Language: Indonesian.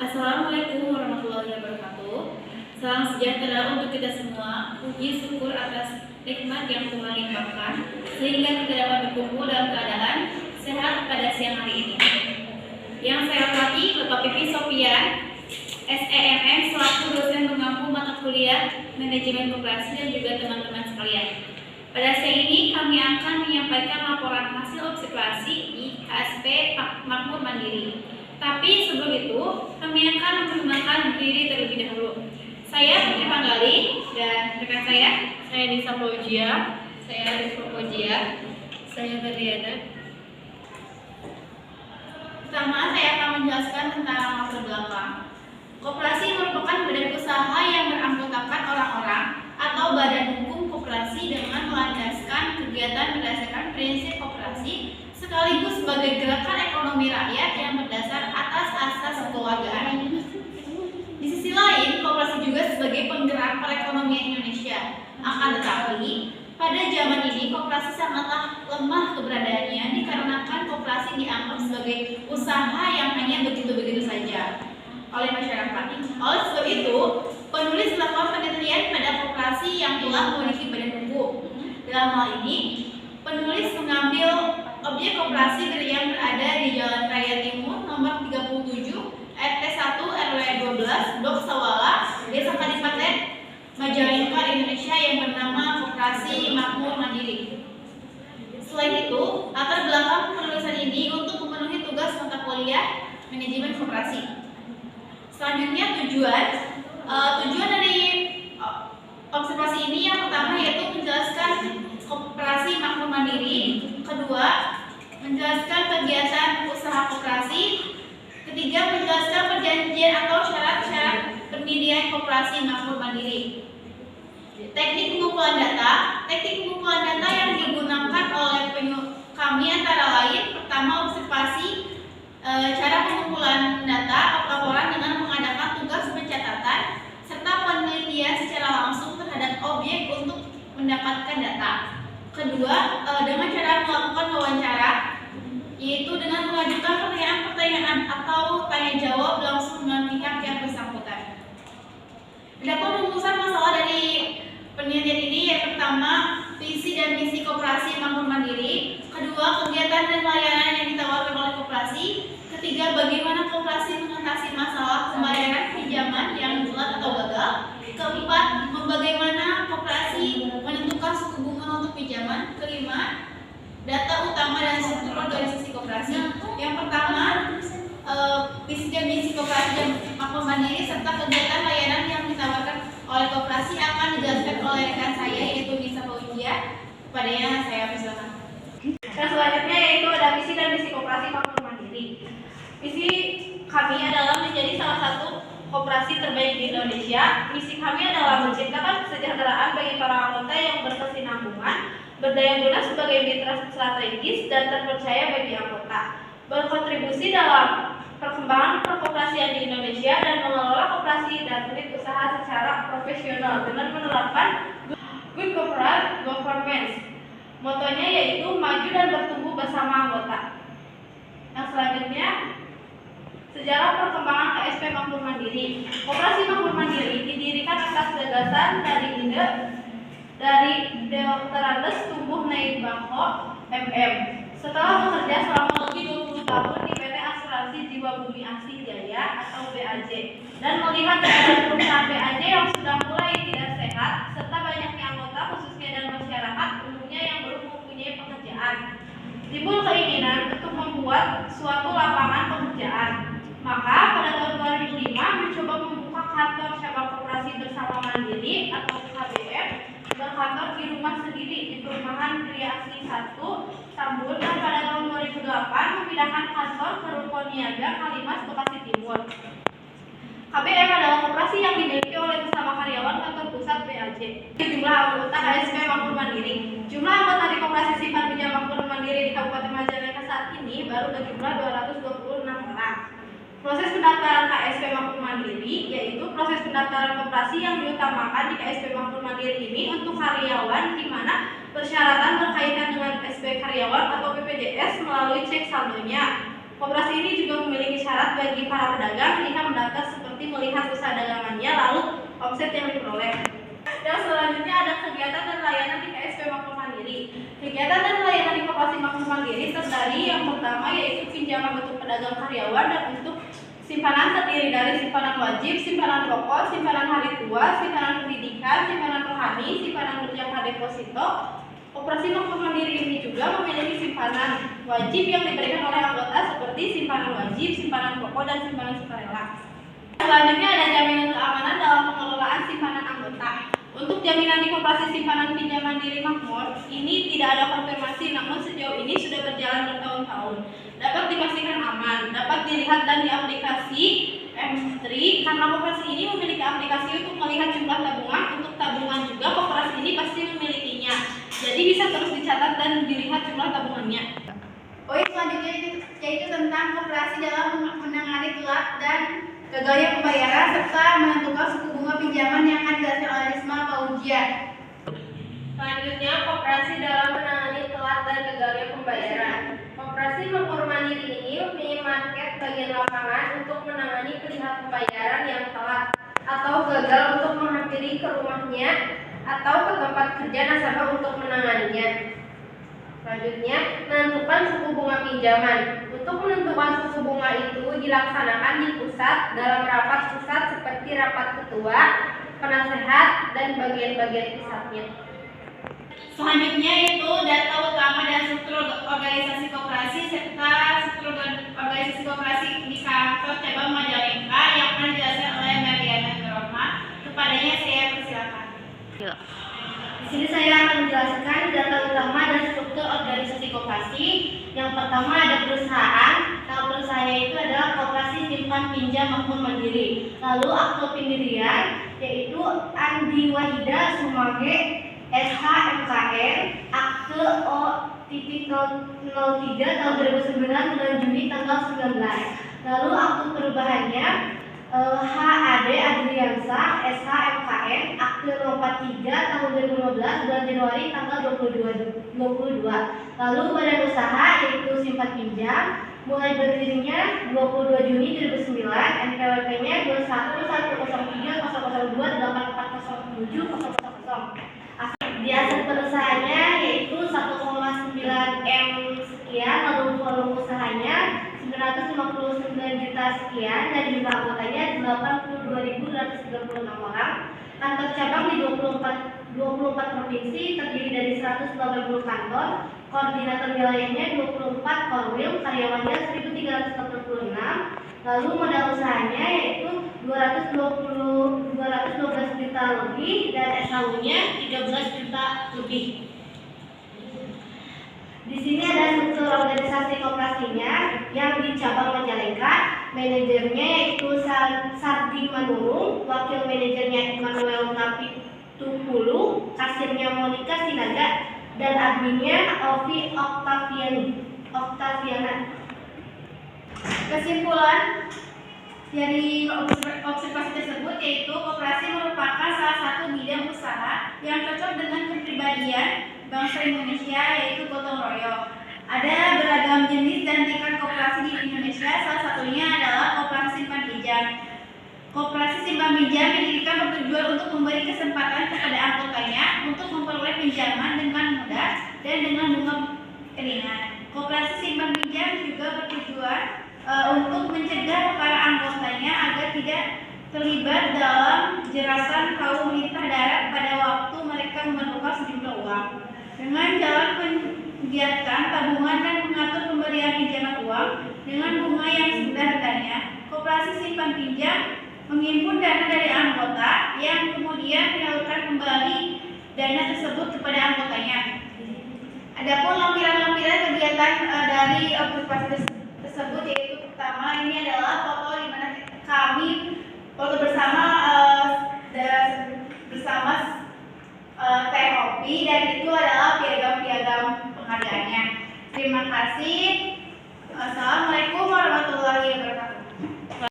Assalamualaikum warahmatullahi wabarakatuh. Salam sejahtera untuk kita semua. Puji syukur atas nikmat yang Tuhan limpahkan sehingga kita dapat berkumpul dalam keadaan sehat pada siang hari ini. Yang saya hormati Bapak Pipi Sofian, SEMM selaku dosen pengampu mata kuliah Manajemen Koperasi dan juga teman-teman sekalian. Pada siang ini kami akan menyampaikan laporan hasil observasi di KSP Makmur Mandiri. Tapi sebelum itu, kami akan memperkenalkan diri terlebih dahulu. Saya Putri Panggali dan rekan saya Nisa Fauzia, saya Rizko Fauzia, saya Berliana. Pertama, saya akan menjelaskan tentang latar belakang. Koperasi merupakan badan usaha yang beranggotakan orang-orang atau badan hukum koperasi dengan melandaskan kegiatan berdasarkan prinsip koperasi sekaligus sebagai gerakan ekonomi rakyat yang berdasar atas asas kekeluargaan. Di sisi lain, koperasi juga sebagai penggerak perekonomian Indonesia. Akan tetapi, pada zaman ini koperasi sangatlah lemah keberadaannya dikarenakan koperasi dianggap sebagai usaha yang hanya begitu-begitu saja oleh masyarakat. Oleh sebab itu, penulis melakukan penelitian pada koperasi yang telah memiliki badan hukum. Dalam hal ini, penulis mengambil objek koperasi yang berada di Jalan Raya Timur nomor 37 RT 1 RW 12 Blok Sawala, Desa Kadipaten, Majalengka, Indonesia yang bernama Koperasi Makmur Mandiri. Selain itu, latar belakang penulisan ini untuk memenuhi tugas mata kuliah Manajemen Koperasi. Selanjutnya tujuan dari observasi ini yang pertama yaitu menjelaskan koperasi makmur mandiri, kedua menjelaskan kegiatan usaha koperasi, ketiga menjelaskan perjanjian atau syarat-syarat pendirian koperasi makmur mandiri. Teknik pengumpulan data yang digunakan oleh kami antara lain pertama observasi, cara pengumpulan data laporan dengan mengadakan tugas pencatatan serta penelitian secara langsung terhadap objek untuk mendapatkan data. Kedua, dengan cara melakukan wawancara, yaitu dengan mengajukan pertanyaan-pertanyaan atau tanya jawab langsung dengan pihak yang bersangkutan. Adapun rumusan masalah dari penelitian ini yang pertama, visi dan misi koperasi makmur mandiri, kedua, kegiatan dan layanan yang ditawarkan oleh koperasi, ketiga, bagaimana koperasi mengatasi masalah pembayaran pinjaman yang telat atau gagal, keempat, bagaimana koperasi menentukan suku bunga untuk pinjaman, kelima, data utama dan struktur organisasi koperasi. Yang pertama, visi dan misi koperasi makmur mandiri serta kegiatan layanan yang ditawarkan oleh koperasi akan dijelaskan oleh rekan saya yaitu Nisa Fauzia. Kepadanya saya persilakan. Dan selanjutnya yaitu ada visi dan misi koperasi makmur mandiri. Visi kami adalah menjadi salah satu koperasi terbaik di Indonesia. Misi kami adalah menciptakan kesejahteraan bagi para anggota yang berkesinambungan, berdaya guna sebagai mitra strategis dan terpercaya bagi anggota, berkontribusi dalam perkembangan perkoperasian di Indonesia dan mengelola koperasi dan unit usaha secara profesional dengan menerapkan good corporate governance. Motonya yaitu maju dan bertumbuh bersama anggota. Yang selanjutnya, sejarah perkembangan KSP Makmur Mandiri. Koperasi Makmur Mandiri didirikan atas gagasan dari ide dari Dr. Andes Tumbuh Naib Bangko MM. Setelah bekerja selama lebih 20 tahun di PT Asuransi Jiwa Bumi Asih Jaya atau BAJ dan melihat keadaan perusahaan BAJ yang sudah mulai tidak sehat serta banyaknya anggota khususnya dan masyarakat umumnya yang belum mempunyai pekerjaan, timbul keinginan untuk membuat suatu lapangan pekerjaan. Maka pada tahun 2005 mencoba membuka kantor cabang koperasi bersama mandiri atau KBM berkantor di rumah sendiri di perumahan Kriasi 1 Tambun, dan pada tahun 2008 memindahkan kantor ke Ruko Niaga Kalimas Bekasi Timur. KBM adalah koperasi yang dimiliki oleh sesama karyawan kantor pusat BAJ. Jumlah anggota KSP Makmur Mandiri. Jumlah anggota di koperasi simpan pinjam Makmur Mandiri di Kabupaten Majalengka saat ini baru berjumlah 226 orang. Proses pendaftaran KSP Makmur Mandiri yaitu proses pendaftaran koperasi yang diutamakan di KSP Makmur Mandiri ini untuk karyawan di mana persyaratan berkaitan dengan SP karyawan atau BPJS melalui cek saldonya. Koperasi ini juga memiliki syarat bagi para pedagang jika mendaftar atas seperti melihat usaha dagangannya lalu omset yang diperoleh. Yang selanjutnya ada kegiatan dan layanan di KSP Makmur Mandiri. Kegiatan dan layanan di Koperasi Makmur Mandiri terdiri yang pertama yaitu pinjaman untuk pedagang karyawan dan untuk simpanan terdiri dari simpanan wajib, simpanan pokok, simpanan hari tua, simpanan pendidikan, simpanan rohani, simpanan berjangka deposito. Koperasi Makmur Mandiri ini juga memiliki simpanan wajib yang diberikan oleh anggota seperti simpanan wajib, simpanan pokok, dan simpanan sukarela. Selanjutnya ada jaminan keamanan dalam pengelolaan simpanan anggota. Untuk jaminan di Koperasi Simpanan Pinjaman Mandiri Makmur, ini tidak ada konfirmasi, namun sejauh ini sudah berjalan bertahun-tahun. Dapat dipastikan aman, dapat dilihat dan di aplikasi M3, karena koperasi ini memiliki aplikasi untuk melihat jumlah tabungan. Untuk tabungan juga koperasi ini pasti memilikinya, jadi bisa terus dicatat dan dilihat jumlah tabungannya. Poin selanjutnya yaitu tentang koperasi dalam menangani telat dan gagalnya pembayaran serta menentukan suku bunga pinjaman yang akan dihasilkan oleh Risma Fauzia. Selanjutnya, koperasi dalam menangani telat dan gagalnya pembayaran. Koperasi Makmur Mandiri ini memarket bagian lapangan untuk menangani pihak pembayaran yang telat atau gagal untuk menghampiri ke rumahnya atau ke tempat kerja nasabah untuk menanganinya. Selanjutnya, menentukan suku bunga pinjaman. Untuk menentukan suku bunga itu dilaksanakan di pusat dalam rapat pusat seperti rapat ketua, penasehat, dan bagian-bagian pusatnya. Selanjutnya itu data utama dan struktur organisasi koperasi serta struktur organisasi koperasi di kantor cabang Majalengka yang akan dijelaskan oleh Mariana Nurma. Kepadanya saya persilakan. Di sini saya akan menjelaskan data utama dan struktur organisasi koperasi. Yang pertama ada perusahaan. Nama perusahaannya itu adalah Koperasi Simpan Pinjam Makmur Mandiri. Lalu akte pendirian yaitu Andi Wahida Sumage SHMKR, akte O.03 tahun 2009 bulan Juni tanggal 19. Lalu akte perubahannya HAD Adriansa SHMKR, akte 03 tahun 2015 bulan Januari tanggal 22. Lalu badan usaha yaitu Simpan Pinjam, mulai berdirinya 22 Juni 2009, NPWP-nya 2110030028407000. Di aset perusahaannya yaitu 1,9 M sekian, lalu volume usahanya 959 juta sekian, dan jumlah anggotanya 82.236 orang. Kantor cabang di 24 provinsi terdiri dari 180 kantor, koordinator wilayahnya 24 korwil, karyawannya 1.346. Lalu modal usahanya yaitu 212 juta lebih dan SHU-nya 13 juta lebih. Di sini ada struktur organisasi koperasinya yang di cabang Majalengka. Manajernya yaitu Sardi Manurung, wakil manajernya Immanuel Napitupulu, kasirnya Monica Sinaga, dan adminnya Ovi Octaviana. Kesimpulan dari observasi tersebut yaitu koperasi merupakan salah satu bidang usaha yang cocok dengan kepribadian bangsa Indonesia, yaitu gotong royong. Ada beragam jenis dan tingkat koperasi di Indonesia, salah satunya adalah koperasi simpan pinjam. Koperasi simpan pinjam didirikan bertujuan untuk memberi kesempatan kepada anggotanya untuk memperoleh pinjaman dengan mudah dan dengan bunga ringan. Koperasi simpan pinjam juga bertujuan untuk mencegah para anggotanya agar tidak terlibat dalam jerasan kaum militer darat pada waktu mereka memerlukan sejumlah uang. Dengan jalan penggiatan tabungan dan mengatur pemberian pinjaman uang dengan bunga yang sebenarnya, koperasi simpan pinjam menghimpun dana dari anggota yang kemudian menyalurkan kembali dana tersebut kepada anggotanya. Adapun lampiran-lampiran kegiatan dari observasi tersebut yaitu pertama ini adalah foto di mana kami foto bersama